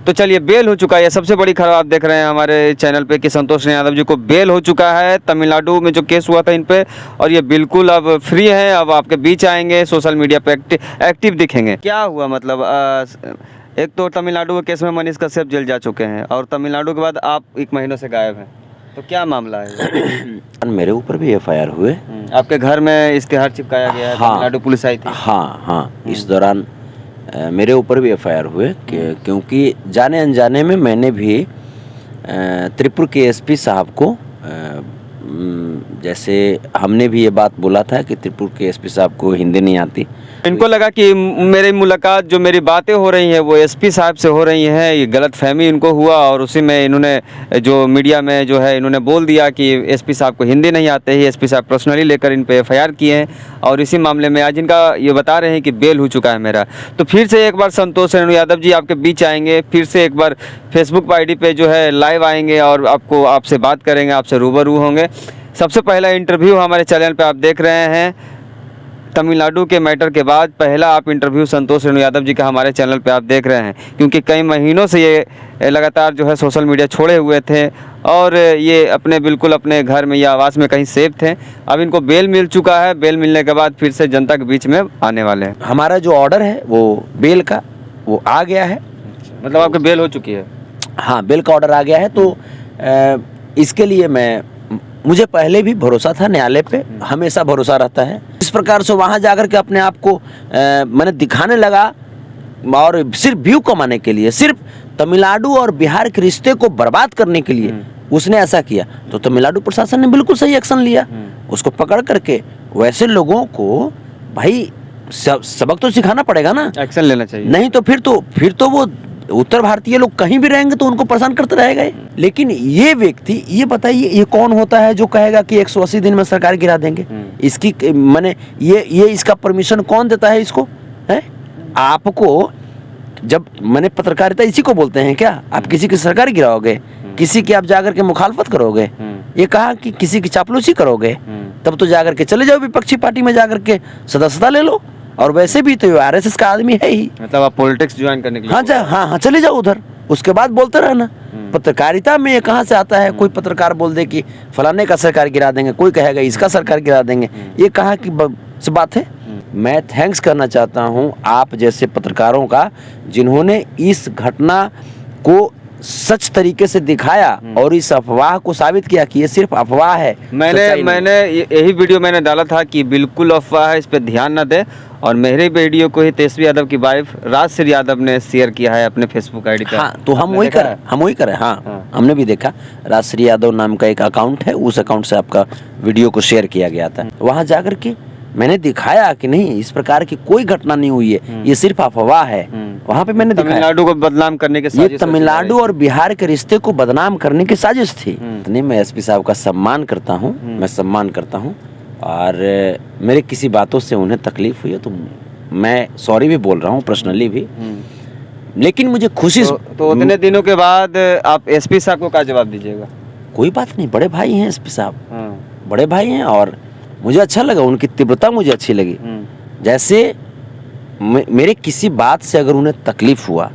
तो चलिए, बेल हो चुका है। सबसे बड़ी खबर आप देख रहे हैं हमारे चैनल पे कि संतोष यादव जी को बेल हो चुका है तमिलनाडु में जो केस हुआ था इन पे, और ये बिल्कुल अब फ्री हैं, अब आपके बीच आएंगे, सोशल मीडिया पे एक्टिव दिखेंगे। क्या हुआ मतलब एक तो तमिलनाडु के केस में मनीष कश्यप जेल जा चुके हैं और तमिलनाडु के बाद आप 1 महीनों से गायब हैं, तो क्या मामला है? मेरे ऊपर भी एफआईआर हुए। आपके घर में इश्तेहार चिपकाया गया है? हाँ, तमिलनाडु पुलिस आई थी? हाँ, इस दौरान मेरे ऊपर भी एफआईआर हुए क्योंकि जाने अनजाने में मैंने भी त्रिपुर के एसपी साहब को जैसे हमने भी ये बात बोला था कि त्रिपुर के एसपी साहब को हिंदी नहीं आती, इनको लगा कि मेरी मुलाकात, जो मेरी बातें हो रही हैं वो एसपी साहब से हो रही हैं, ये गलत फहमी इनको हुआ और उसी में इन्होंने जो मीडिया में जो है इन्होंने बोल दिया कि एसपी साहब को हिंदी नहीं आते ही। एसपी साहब पर्सनली लेकर इन पे एफआईआर किए हैं और इसी मामले में आज इनका ये बता रहे हैं कि बेल हो चुका है मेरा। तो फिर से एक बार संतोष रेणु यादव जी आपके बीच आएंगे, फिर से एक बार फेसबुक आईडी पे जो है लाइव आएंगे और आपसे बात करेंगे, आपसे रूबरू होंगे। सबसे पहला इंटरव्यू हमारे चैनल पे आप देख रहे हैं, तमिलनाडु के मैटर के बाद पहला आप इंटरव्यू संतोष रेणु यादव जी का हमारे चैनल पे आप देख रहे हैं, क्योंकि कई महीनों से ये लगातार जो है सोशल मीडिया छोड़े हुए थे और ये बिल्कुल अपने घर में या आवास में कहीं सेफ थे। अब इनको बेल मिल चुका है, बेल मिलने के बाद फिर से जनता के बीच में आने वाले हैं। हमारा जो ऑर्डर है वो बेल का वो आ गया है। मतलब आपकी बेल हो चुकी है? हाँ, बेल का ऑर्डर आ गया है। तो इसके लिए मुझे पहले भी भरोसा था, न्यायालय पे हमेशा भरोसा रहता है। इस प्रकार से वहाँ जाकर के अपने आप को मैंने दिखाने लगा और सिर्फ व्यू कमाने के लिए, सिर्फ तमिलनाडु और बिहार के रिश्ते को बर्बाद करने के लिए उसने ऐसा किया। तो तमिलनाडु प्रशासन ने बिल्कुल सही एक्शन लिया, उसको पकड़ करके वैसे लोगों को भाई सबक तो सिखाना पड़ेगा ना, एक्शन लेना चाहिए। नहीं तो फिर तो वो उत्तर भारतीय लोग कहीं भी रहेंगे तो उनको परेशान करते रहेगा। लेकिन ये व्यक्ति, ये बताइए ये कौन होता है जो कहेगा कि 180 दिन में सरकार गिरा देंगे? इसकी माने ये इसका परमिशन कौन देता है इसको? है आपको जब मैंने पत्रकारिता इसी को बोलते हैं क्या? आप किसी की सरकार गिराओगे, किसी की आप जाकर के मुखालफत करोगे, ये कहा कि किसी की चापलूसी करोगे, तब तो जाकर के चले जाओ विपक्षी पार्टी में, जाकर के सदस्यता ले लो। और वैसे भी तो आरएसएस का आदमी है ही। मतलब आप पॉलिटिक्स ज्वाइन करने के लिए? हाँ, चले जाओ उधर, उसके बाद बोलते रहना। पत्रकारिता में ये कहाँ से आता है? कोई पत्रकार बोल दे कि फलाने का सरकार गिरा देंगे, कोई कहेगा इसका सरकार गिरा देंगे, ये कहाँ की बात है? मैं थैंक्स करना चाहता हूँ आप जैसे पत्रकारों का, जिन्होंने इस घटना को सच तरीके से दिखाया और इस अफवाह को साबित किया कि ये सिर्फ अफवाह है। मैंने यही वीडियो मैंने डाला था कि बिल्कुल अफवाह है, इस पे ध्यान न दे। और मेरे वीडियो को ही तेजस्वी यादव की वाइफ राजश्री यादव ने शेयर किया है अपने फेसबुक आईडी पे। हाँ, तो हम वही करें। हाँ, हमने भी देखा। राजश्री यादव नाम का एक अकाउंट है, उस अकाउंट से आपका वीडियो को शेयर किया गया था। वहाँ जाकर के मैंने दिखाया कि नहीं, इस प्रकार की कोई घटना नहीं हुई है, ये सिर्फ अफवाह है। वहाँ पे मैंने दिखाया तमिलनाडु को बदनाम करने की साजिश, ये तमिलनाडु और बिहार के रिश्ते को बदनाम करने की साजिश थी। नहीं, मैं एसपी साहब का सम्मान करता हूँ, मैं सम्मान करता हूँ और मेरे किसी बातों से उन्हें तकलीफ हुई है तो मैं सॉरी भी बोल रहा हूँ पर्सनली भी। लेकिन मुझे खुशी तो उतने दिनों के बाद आप एसपी साहब को क्या जवाब दीजिएगा? कोई बात नहीं, बड़े भाई हैं एसपी साहब, बड़े भाई हैं और मुझे अच्छा लगा, उनकी तीव्रता मुझे अच्छी लगी। जैसे मेरे किसी बात से अगर उन्हें तकलीफ हुआ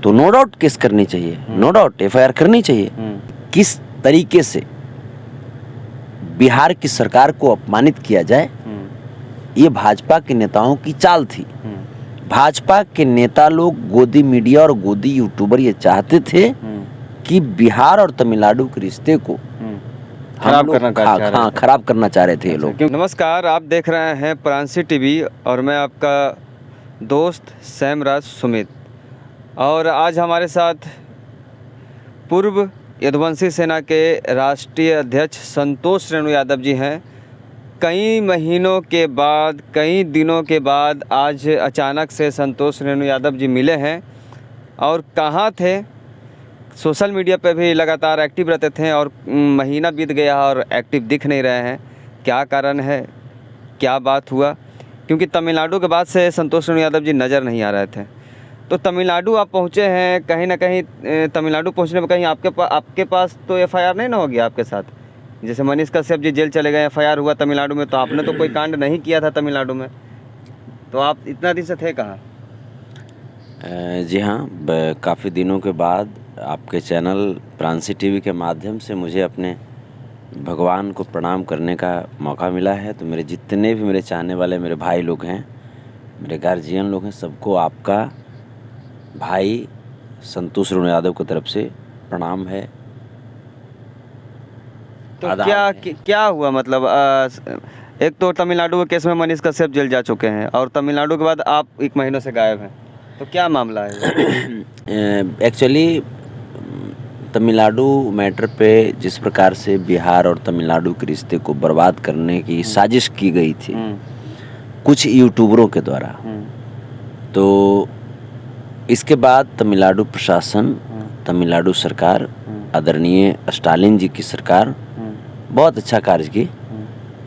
तो नो डाउट केस करनी चाहिए, नो डाउट एफआईआर करनी चाहिए। किस तरीके से बिहार की सरकार को अपमानित किया जाए, ये भाजपा के नेताओं की चाल थी। भाजपा के नेता लोग, गोदी मीडिया और गोदी यूट्यूबर ये चाहते थे कि बिहार और तमिलनाडु के रिश्ते को खराब करना चाह रहे थे ये लोग। नमस्कार, आप देख रहे हैं प्रांसी टीवी और मैं आपका दोस्त सैमराज सुमित। और आज हमारे साथ पूर्व यदुवंशी सेना के राष्ट्रीय अध्यक्ष संतोष रेणु यादव जी हैं। कई महीनों के बाद, कई दिनों के बाद आज अचानक से संतोष रेणु यादव जी मिले हैं। और कहाँ थे? सोशल मीडिया पे भी लगातार एक्टिव रहते थे और महीना बीत गया और एक्टिव दिख नहीं रहे हैं। क्या कारण है, क्या बात हुआ? क्योंकि तमिलनाडु के बाद से संतोष रेणु यादव जी नज़र नहीं आ रहे थे। तो तमिलनाडु आप पहुँचे हैं, कहीं ना कहीं तमिलनाडु पहुँचने में कहीं आपके पास तो एफआईआर नहीं ना हो गया आपके साथ? जैसे मनीष कश्यप जी जेल चले गए, एफआईआर हुआ तमिलनाडु में, तो आपने तो कोई कांड नहीं किया था तमिलनाडु में, तो आप इतना दिन से थे कहाँ? जी हाँ, काफ़ी दिनों के बाद आपके चैनल प्रांसी टीवी के माध्यम से मुझे अपने भगवान को प्रणाम करने का मौका मिला है। तो मेरे जितने भी मेरे चाहने वाले मेरे भाई लोग हैं, मेरे गार्जियन लोग हैं, सबको आपका भाई संतोष अरुण यादव की तरफ से प्रणाम है। तो आदाब क्या हुआ मतलब एक तो तमिलनाडु के केस में मनीष कश्यप जेल जा चुके हैं और तमिलनाडु के बाद आप 1 महीनों से गायब हैं, तो क्या मामला है? एक्चुअली तमिलनाडु मैटर पे जिस प्रकार से बिहार और तमिलनाडु के रिश्ते को बर्बाद करने की साजिश की गई थी कुछ यूट्यूबरों के द्वारा, तो इसके बाद तमिलनाडु प्रशासन, तमिलनाडु सरकार, आदरणीय स्टालिन जी की सरकार बहुत अच्छा कार्य की।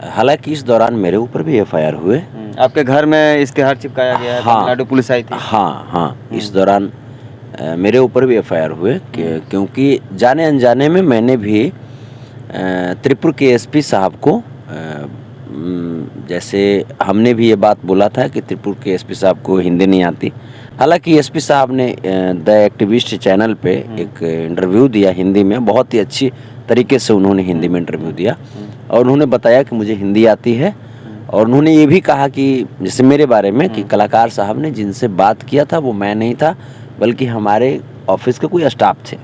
हालांकि इस दौरान मेरे ऊपर भी एफआईआर हुए। आपके घर में इश्तिहार चिपकाया गया है, तमिलनाडु पुलिस आई थी? हाँ, इस दौरान मेरे ऊपर भी एफआईआर हुए क्योंकि जाने अनजाने में मैंने भी त्रिपुर के एसपी साहब को, जैसे हमने भी ये बात बोला था कि त्रिपुर के एसपी साहब को हिंदी नहीं आती। हालांकि एसपी साहब ने द एक्टिविस्ट चैनल पे एक इंटरव्यू दिया हिंदी में, बहुत ही अच्छी तरीके से उन्होंने हिंदी में इंटरव्यू दिया और उन्होंने बताया कि मुझे हिंदी आती है। और उन्होंने ये भी कहा कि जैसे मेरे बारे में कि कलाकार साहब ने जिनसे बात किया था वो मैं नहीं था, बल्कि हमारे ऑफिस के कोई स्टाफ थे।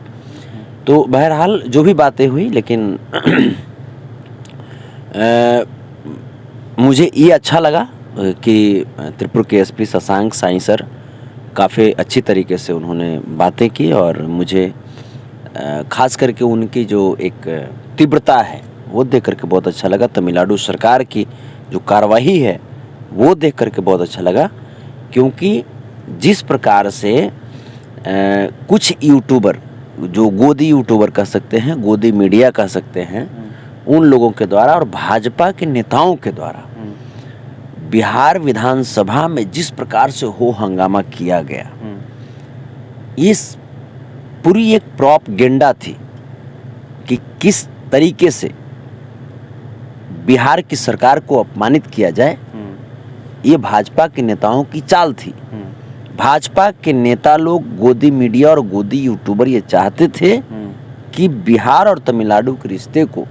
तो बहरहाल जो भी बातें हुई, लेकिन मुझे ये अच्छा लगा कि त्रिपुर के एसपी शशांक साई सर काफ़ी अच्छी तरीके से उन्होंने बातें की और मुझे खास करके उनकी जो एक तीव्रता है वो देख करके बहुत अच्छा लगा। तमिलनाडु सरकार की जो कार्रवाई है वो देख करके बहुत अच्छा लगा, क्योंकि जिस प्रकार से कुछ यूट्यूबर, जो गोदी यूट्यूबर कह सकते हैं, गोदी मीडिया कह सकते हैं, उन लोगों के द्वारा और भाजपा के नेताओं के द्वारा बिहार विधानसभा में जिस प्रकार से हो हंगामा किया गया, इस पूरी एक प्रोपगेंडा थी कि किस तरीके से बिहार की सरकार को अपमानित किया जाए। ये भाजपा के नेताओं की चाल थी। भाजपा के नेता लोग, गोदी मीडिया और गोदी यूट्यूबर ये चाहते थे कि बिहार और तमिलनाडु के रिश्ते को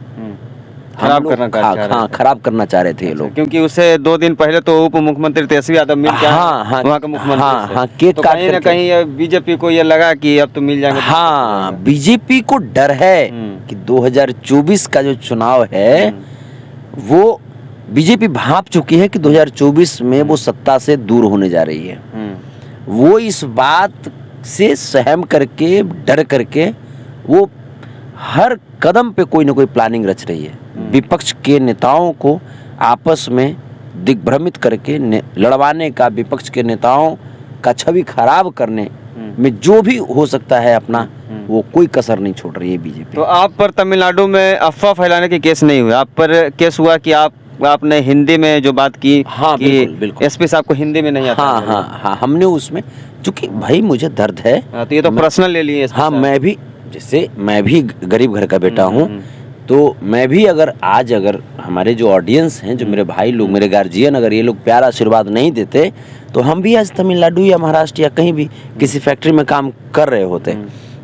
खराब करना चाह रहे थे ये लोग। क्योंकि उससे 2 दिन पहले तो उप मुख्यमंत्री तेजस्वी यादव मिल गया, वहाँ का मुख्यमंत्री केक तो काट कहीं ना कहीं बीजेपी को ये लगा कि अब तो मिल जाएंगे। हाँ, बीजेपी को डर है कि 2024 का जो चुनाव है वो बीजेपी भांप चुकी है कि 2024 में वो सत्ता से दूर होने जा रही है। वो इस बात से सहम करके, डर करके वो हर कदम पे कोई ना कोई प्लानिंग रच रही है। विपक्ष के नेताओं को आपस में दिग्भ्रमित करके लड़वाने का, विपक्ष के नेताओं का छवि खराब करने में जो भी हो सकता है अपना, वो कोई कसर नहीं छोड़ रही है बीजेपी। तो आप पर तमिलनाडु में अफवाह फैलाने के केस नहीं हुए, आप पर केस हुआ कि आपने हिंदी में जो बात की। हाँ, कि बिल्कुल। एसपी साहब को हिंदी में नहीं आता। हाँ, हमने उसमें, चूंकि भाई मुझे दर्द है, तो ये तो पर्सनल ले लिए। हाँ, मैं भी गरीब घर का बेटा हूँ, तो मैं भी अगर हमारे जो ऑडियंस हैं, जो मेरे भाई लोग, मेरे गार्जियन, अगर ये लोग प्यार आशीर्वाद नहीं देते तो हम भी आज तमिलनाडु या महाराष्ट्र या कहीं भी किसी फैक्ट्री में काम कर रहे होते।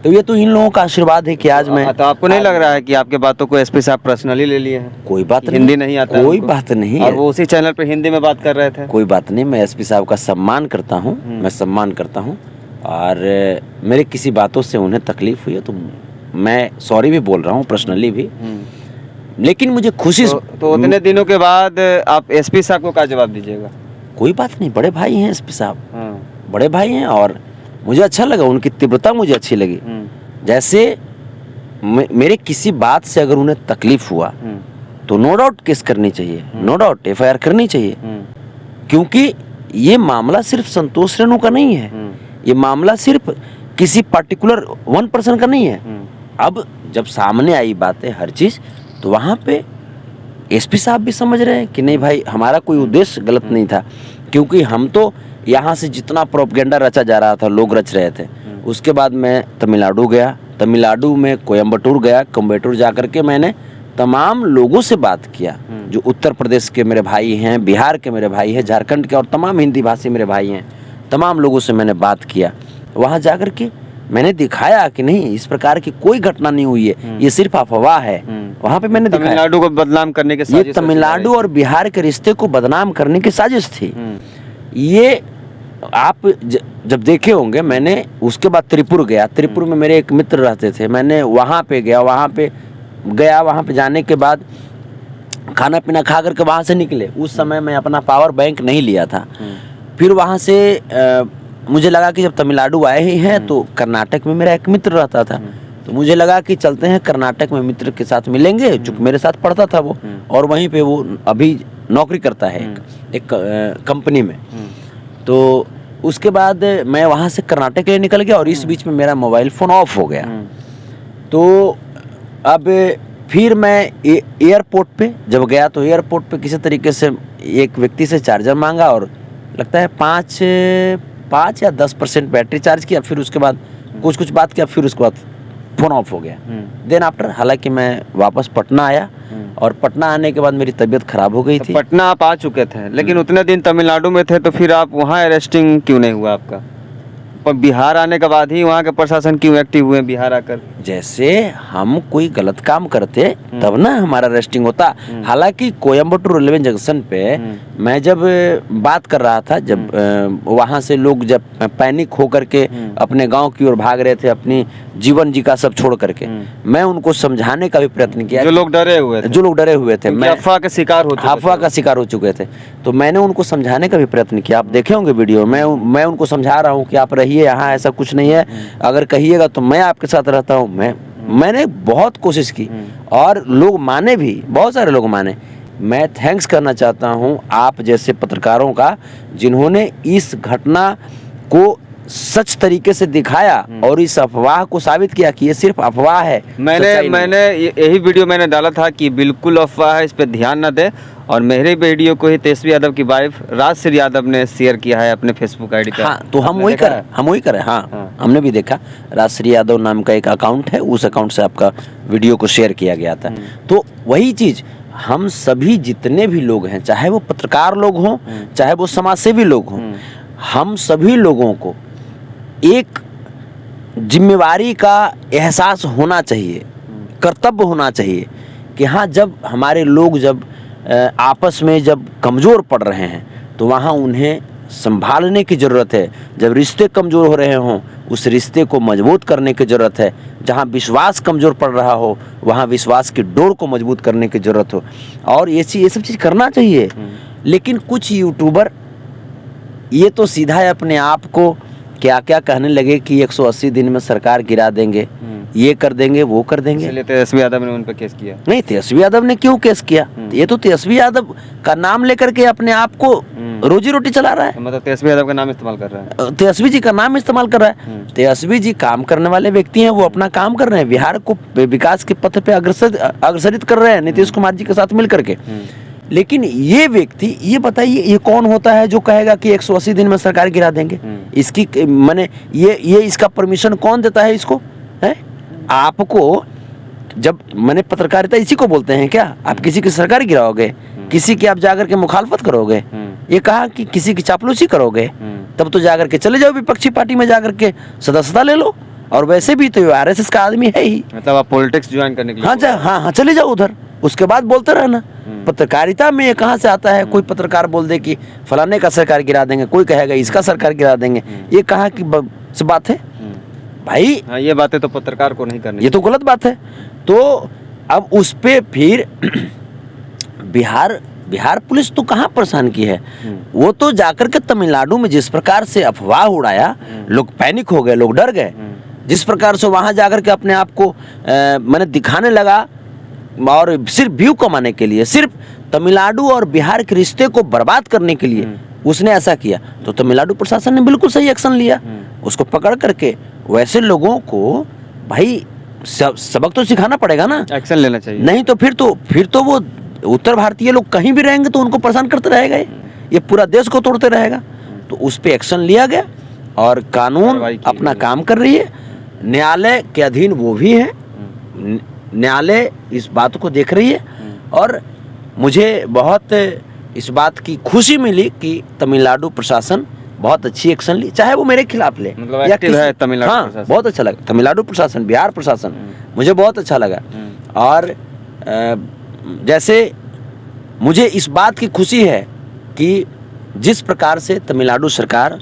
तो ये तो इन लोगों का आशीर्वाद है कि आज मैं। तो आपको नहीं लग रहा है कि आपके बातों को एसपी साहब पर्सनली ले लिए हैं? कोई बात नहीं, हिंदी नहीं आता, कोई बात नहीं, और वो उसी चैनल पे हिंदी में बात कर रहे थे। कोई बात नहीं, मैं एसपी साहब का सम्मान करता हूँ, मैं सम्मान करता हूँ, और मेरे किसी बातों से उन्हें तकलीफ हुई है तो मैं सॉरी भी बोल रहा हूँ पर्सनली भी। लेकिन मुझे खुशी तो उतने दिनों के बाद आप एसपी साहब को क्या जवाब दीजिएगा? कोई बात नहीं, बड़े भाई हैं एसपी साहब, बड़े भाई हैं, और मुझे अच्छा लगा, उनकी तीव्रता मुझे अच्छी लगी। जैसे मेरे किसी बात से अगर उन्हें तकलीफ हुआ तो नो डाउट केस करनी चाहिए, नो डाउट एफआईआर करनी चाहिए, क्योंकि ये मामला सिर्फ संतोष रेणु का नहीं है, ये मामला सिर्फ किसी पर्टिकुलर 1% का नहीं है। अब जब सामने आई बातें, हर चीज, तो वहाँ पे एसपी साहब भी समझ रहे हैं कि नहीं भाई, हमारा कोई उद्देश्य गलत नहीं था, क्योंकि हम तो यहाँ से जितना प्रोपगेंडा रचा जा रहा था, लोग रच रहे थे। उसके बाद मैं तमिलनाडु गया, तमिलनाडु में कोयम्बटूर गया, कोयम्बटूर जा करके मैंने तमाम लोगों से बात किया, जो उत्तर प्रदेश के मेरे भाई हैं, बिहार के मेरे भाई हैं, झारखंड के और तमाम हिंदी भाषी मेरे भाई हैं, तमाम लोगों से मैंने बात किया। वहाँ जाकर के मैंने दिखाया कि नहीं, इस प्रकार की कोई घटना नहीं हुई है, ये सिर्फ अफवाह है। वहाँ पे मैंने दिखाया तमिलनाडु को बदनाम करने के ये तमिलनाडु और बिहार के रिश्ते को बदनाम करने की साजिश थी। ये आप जब देखे होंगे, मैंने उसके बाद त्रिपुर गया। त्रिपुर में मेरे एक मित्र रहते थे, मैंने वहाँ पे गया। वहाँ पे जाने के बाद खाना पीना खा करके वहाँ से निकले। उस समय मैं अपना पावर बैंक नहीं लिया था। फिर वहाँ से मुझे लगा कि जब तमिलनाडु आए ही हैं तो कर्नाटक में मेरा एक मित्र रहता था, तो मुझे लगा कि चलते हैं कर्नाटक में मित्र के साथ मिलेंगे, चूँकि मेरे साथ पढ़ता था वो, और वहीं पे वो अभी नौकरी करता है एक कंपनी में। तो उसके बाद मैं वहाँ से कर्नाटक के लिए निकल गया और इस बीच में मेरा मोबाइल फ़ोन ऑफ हो गया। तो अब फिर मैं एयरपोर्ट पे जब गया तो एयरपोर्ट पे किसी तरीके से एक व्यक्ति से चार्जर मांगा और लगता है 5 या 10% बैटरी चार्ज किया। फिर उसके बाद कुछ बात किया, फिर उसके बाद फ़ोन ऑफ हो गया। देन आफ्टर हालांकि मैं वापस पटना आया और पटना आने के बाद मेरी तबीयत खराब हो गई थी। पटना आप आ चुके थे, लेकिन उतने दिन तमिलनाडु में थे, तो फिर आप वहाँ अरेस्टिंग क्यों नहीं हुआ आपका? पर बिहार आने के बाद ही वहाँ के प्रशासन क्यों एक्टिव हुए बिहार आकर? जैसे हम कोई गलत काम करते तब ना हमारा अरेस्टिंग होता। हालांकि कोयम्बटूर रेलवे जंक्शन पे मैं जब बात कर रहा था, जब वहाँ से लोग जब पैनिक होकर के अपने गांव की ओर भाग रहे थे, अपनी जीवन जीका सब छोड़ करके, मैं उनको समझाने का भी प्रयत्न किया। जो लोग डरे हुए थे, मैं अफवाह का शिकार हो चुके थे, तो मैंने उनको समझाने का भी प्रयत्न किया। आप देखे होंगे वीडियो, मैं उनको समझा रहा हूँ कि आप रहिए यहाँ, ऐसा कुछ नहीं है, अगर कहिएगा तो मैं आपके साथ रहता हूँ। मैंने बहुत कोशिश की और लोग माने भी, बहुत सारे लोग माने। मैं थैंक्स करना चाहता हूँ आप जैसे पत्रकारों का, जिन्होंने इस घटना को सच तरीके से दिखाया और इस अफवाह को साबित किया कि ये सिर्फ अफवाह है। मैंने यही वीडियो मैंने डाला था कि बिल्कुल अफवाह है, इस पे ध्यान न दे। और मेरे वीडियो को ही तेजस्वी यादव की वाइफ राजश्री यादव ने शेयर किया है अपने फेसबुक आईडी पे। हाँ, तो हम वही करें। हाँ, हमने भी देखा। राजश्री यादव नाम का एक अकाउंट है, उस अकाउंट से आपका वीडियो को शेयर किया गया था। तो वही चीज़ हम सभी जितने भी लोग हैं, चाहे वो पत्रकार लोग हों, चाहे वो समाज सेवी लोग हों, हम सभी लोगों को एक जिम्मेवारी का एहसास होना चाहिए, कर्तव्य होना चाहिए कि हाँ, जब हमारे लोग जब आपस में जब कमज़ोर पड़ रहे हैं तो वहाँ उन्हें संभालने की ज़रूरत है। जब रिश्ते कमज़ोर हो रहे हों, उस रिश्ते को मजबूत करने की ज़रूरत है। जहाँ विश्वास कमज़ोर पड़ रहा हो, वहाँ विश्वास की डोर को मजबूत करने की ज़रूरत हो। और ये सब चीज़ करना चाहिए। लेकिन कुछ यूट्यूबर ये तो सीधा अपने आप को क्या कहने लगे कि 180 दिन में सरकार गिरा देंगे, ये कर देंगे, वो कर देंगे। इसलिए तेजस्वी यादव ने उन पर केस किया। नहीं, तेजस्वी यादव ने क्यों केस किया? ये तो तेजस्वी यादव का नाम लेकर के अपने आप को रोजी रोटी चला रहा है। मतलब तेजस्वी यादव का नाम इस्तेमाल कर रहा है, तेजस्वी जी का नाम इस्तेमाल कर रहा है। तेजस्वी जी काम करने वाले व्यक्ति हैं, वो अपना काम कर रहे हैं, बिहार को विकास के पथ पे अग्रसरित कर रहे हैं नीतीश कुमार जी के साथ मिल करके। लेकिन ये व्यक्ति, ये बताइए, ये कौन होता है जो कहेगा कि 180 दिन में सरकार गिरा देंगे? इसकी माने ये इसका परमिशन कौन देता है इसको? है आपको, जब मैंने पत्रकारिता इसी को बोलते हैं क्या? आप किसी की सरकार गिराओगे, किसी की आप जाकर के मुखालफत करोगे, ये कहा कि किसी की चापलूसी करोगे, तब तो जाकर के चले जाओ विपक्षी पार्टी में, जाकर के सदस्यता ले लो। और वैसे भी तो आरएसएस का आदमी है ही। मतलब आप पॉलिटिक्स ज्वाइन करने के लिए? हाँ, चले जाओ उधर, उसके बाद बोलते रहना। पत्रकारिता में ये कहाँ से आता है? कोई पत्रकार बोल दे कि फलाने का सरकार गिरा देंगे, कोई कहेगा इसका सरकार गिरा देंगे, ये कहाँ की बात है भाई? हाँ, ये बातें तो पत्रकार को नहीं करनी, ये तो गलत बात है। तो अब उस पे फिर बिहार पुलिस तो कहाँ परेशान की है? वो तो जाकर के तमिलनाडु में जिस प्रकार से अफवाह उड़ाया, लोग पैनिक हो गए, लोग डर गए। जिस प्रकार से वहाँ जाकर के अपने आप को मैंने दिखाने लगा और सिर्फ व्यू कमाने के लिए, सिर्फ तमिलनाडु और बिहार के रिश्ते को बर्बाद करने के लिए उसने ऐसा किया, तो तमिलनाडु प्रशासन ने बिल्कुल सही एक्शन लिया। उसको पकड़ करके वैसे लोगों को भाई सबक तो सिखाना पड़ेगा ना, एक्शन लेना चाहिए। नहीं तो फिर तो वो उत्तर भारतीय लोग कहीं भी रहेंगे तो उनको परेशान करते रहेगा, ये पूरा देश को तोड़ते रहेगा। तो उस पर एक्शन लिया गया और कानून अपना काम कर रही है। न्यायालय के अधीन वो भी है, न्यायालय इस बात को देख रही है। और मुझे बहुत इस बात की खुशी मिली कि तमिलनाडु प्रशासन बहुत अच्छी एक्शन ली, चाहे वो मेरे खिलाफ ले मतलब या एक्टिव है तमिलनाडु हाँ, प्रशासन। बहुत अच्छा लगा तमिलनाडु प्रशासन, बिहार प्रशासन, मुझे बहुत अच्छा लगा। और जैसे मुझे इस बात की खुशी है कि जिस प्रकार से तमिलनाडु सरकार,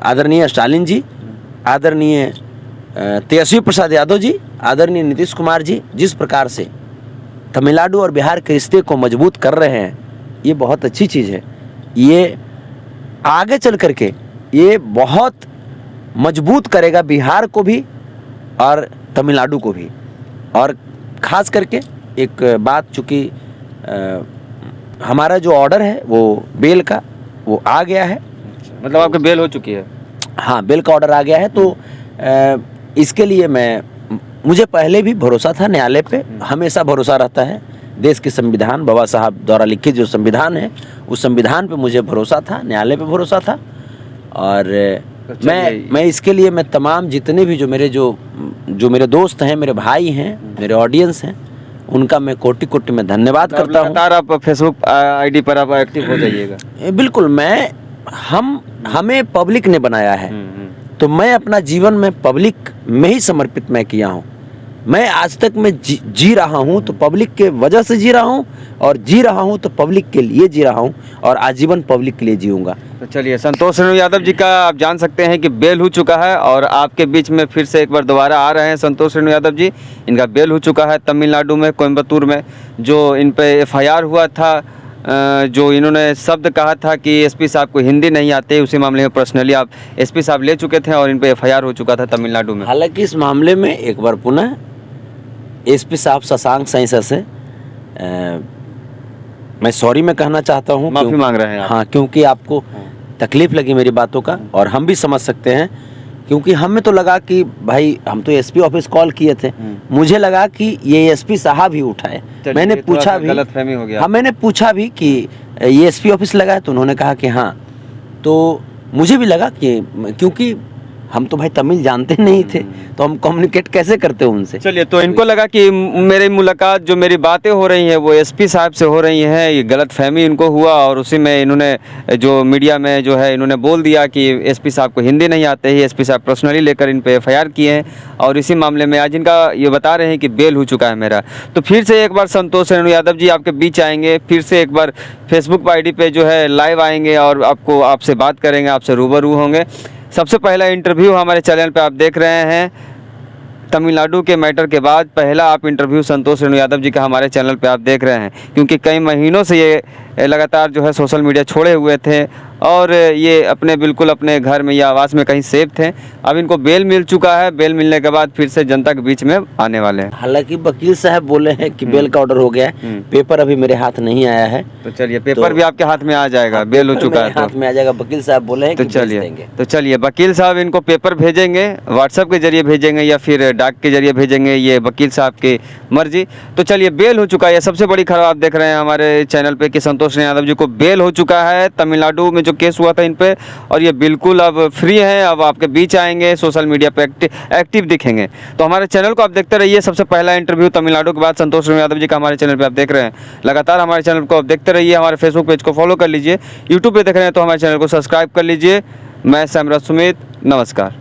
आदरणीय स्टालिन जी, आदरणीय तेजस्वी प्रसाद यादव जी, आदरणीय नीतीश कुमार जी जिस प्रकार से तमिलनाडु और बिहार के रिश्ते को मजबूत कर रहे हैं, ये बहुत अच्छी चीज़ है। ये आगे चल करके ये बहुत मजबूत करेगा बिहार को भी और तमिलनाडु को भी। और ख़ास करके एक बात, चूँकि हमारा जो ऑर्डर है वो बेल का, वो आ गया है। मतलब आपकी बेल हो चुकी है? हाँ, बेल का ऑर्डर आ गया है। तो इसके लिए मुझे पहले भी भरोसा था न्यायालय पे, हमेशा भरोसा रहता है। देश के संविधान, बाबा साहब द्वारा लिखित जो संविधान है, उस संविधान पे मुझे भरोसा था, न्यायालय पे भरोसा था। और मैं इसके लिए मैं तमाम जितने भी जो मेरे दोस्त हैं, मेरे भाई हैं, मेरे ऑडियंस हैं, उनका मैं कोटि कोटि में धन्यवाद करता हूँ। लगातार आप फेसबुक आईडी पर आप एक्टिव हो जाइएगा। बिल्कुल, हमें पब्लिक ने बनाया है, तो मैं अपना जीवन में पब्लिक में ही समर्पित मैं किया हूँ। मैं आज तक मैं जी रहा हूँ तो पब्लिक के वजह से जी रहा हूँ, और जी रहा हूँ तो पब्लिक के लिए जी रहा हूँ, और आजीवन पब्लिक के लिए जीऊँगा। तो चलिए, संतोष रेणु यादव जी का आप जान सकते हैं कि बेल हो चुका है, और आपके बीच में फिर से एक बार दोबारा आ रहे हैं संतोष रेणु यादव जी। इनका बेल हो चुका है तमिलनाडु में, कोयम्बतूर में। जो इन पे एफआईआर हुआ था, जो इन्होंने शब्द कहा था कि एसपी साहब को हिंदी नहीं आते, उसी मामले में पर्सनली आप एसपी साहब ले चुके थे और इन पे एफआईआर हो चुका था तमिलनाडु में। हालांकि इस मामले में एक बार पुनः एसपी साहब शशांक सैंसा से मैं सॉरी मैं कहना चाहता हूँ, माफी मांग रहे हैं आप। हाँ, क्योंकि आपको तकलीफ लगी मेरी बातों का, और हम भी समझ सकते हैं, क्योंकि हमें तो लगा कि भाई हम तो एसपी ऑफिस कॉल किए थे, मुझे लगा कि ये एसपी साहब ही उठाए। मैंने पूछा भी, गलतफहमी हो गया। हाँ, मैंने पूछा भी कि ये एसपी ऑफिस लगा है, तो उन्होंने कहा कि हाँ। तो मुझे भी लगा कि क्योंकि हम तो भाई तमिल जानते नहीं थे, तो हम कम्युनिकेट कैसे करते उनसे। चलिए, तो इनको लगा कि मेरी मुलाकात, जो मेरी बातें हो रही हैं वो एसपी साहब से हो रही हैं, ये गलतफहमी इनको हुआ, और उसी में इन्होंने जो मीडिया में जो है इन्होंने बोल दिया कि एसपी साहब को हिंदी नहीं आते ही। एसपी साहब पर्सनली लेकर इन पे एफआईआर किए हैं, और इसी मामले में आज इनका ये बता रहे हैं कि बेल हो चुका है मेरा। तो फिर से एक बार संतोष रेणु यादव जी आपके बीच आएंगे, फिर से एक बार फेसबुक आईडी पे जो है लाइव आएंगे और आपसे बात करेंगे, आपसे रूबरू होंगे। सबसे पहला इंटरव्यू हमारे चैनल पे आप देख रहे हैं, तमिलनाडु के मैटर के बाद पहला आप इंटरव्यू संतोष रेणु यादव जी का हमारे चैनल पे आप देख रहे हैं, क्योंकि कई महीनों से ये लगातार जो है सोशल मीडिया छोड़े हुए थे, और ये बिल्कुल अपने घर में या आवास में कहीं सेफ थे। अब इनको बेल मिल चुका है, बेल मिलने के बाद फिर से जनता के बीच में आने वाले हैं। हालांकि वकील साहब बोले हैं कि बेल का ऑर्डर हो गया है, पेपर अभी मेरे हाथ नहीं आया है। तो चलिए, पेपर भी आपके हाथ में आ जाएगा, बेल हो चुका है हाथ में आ जाएगा, वकील साहब बोले हैं कि भेज देंगे। तो चलिए, वकील साहब इनको पेपर भेजेंगे, व्हाट्सएप के जरिए भेजेंगे या फिर डाक के जरिए भेजेंगे, ये वकील साहब की मर्जी। तो चलिए, बेल हो चुका है। सबसे बड़ी खबर आप देख रहे हैं हमारे चैनल पे कि संतोष रेणु यादव जी को बेल हो चुका है तमिलनाडु में जो केस हुआ था इन पे, और ये बिल्कुल अब फ्री हैं, अब आपके बीच आएंगे, सोशल मीडिया पे एक्टिव दिखेंगे। तो हमारे चैनल को आप देखते रहिए। सबसे पहला इंटरव्यू तमिलनाडु के बाद संतोष रेणु यादव जी का हमारे चैनल पे आप देख रहे हैं। लगातार हमारे चैनल को आप देखते रहिए, हमारे फेसबुक पेज को फॉलो कर लीजिए, यूट्यूब पे देख रहे हैं तो हमारे चैनल को सब्सक्राइब कर लीजिए। मैं सैमराज सुमित, नमस्कार।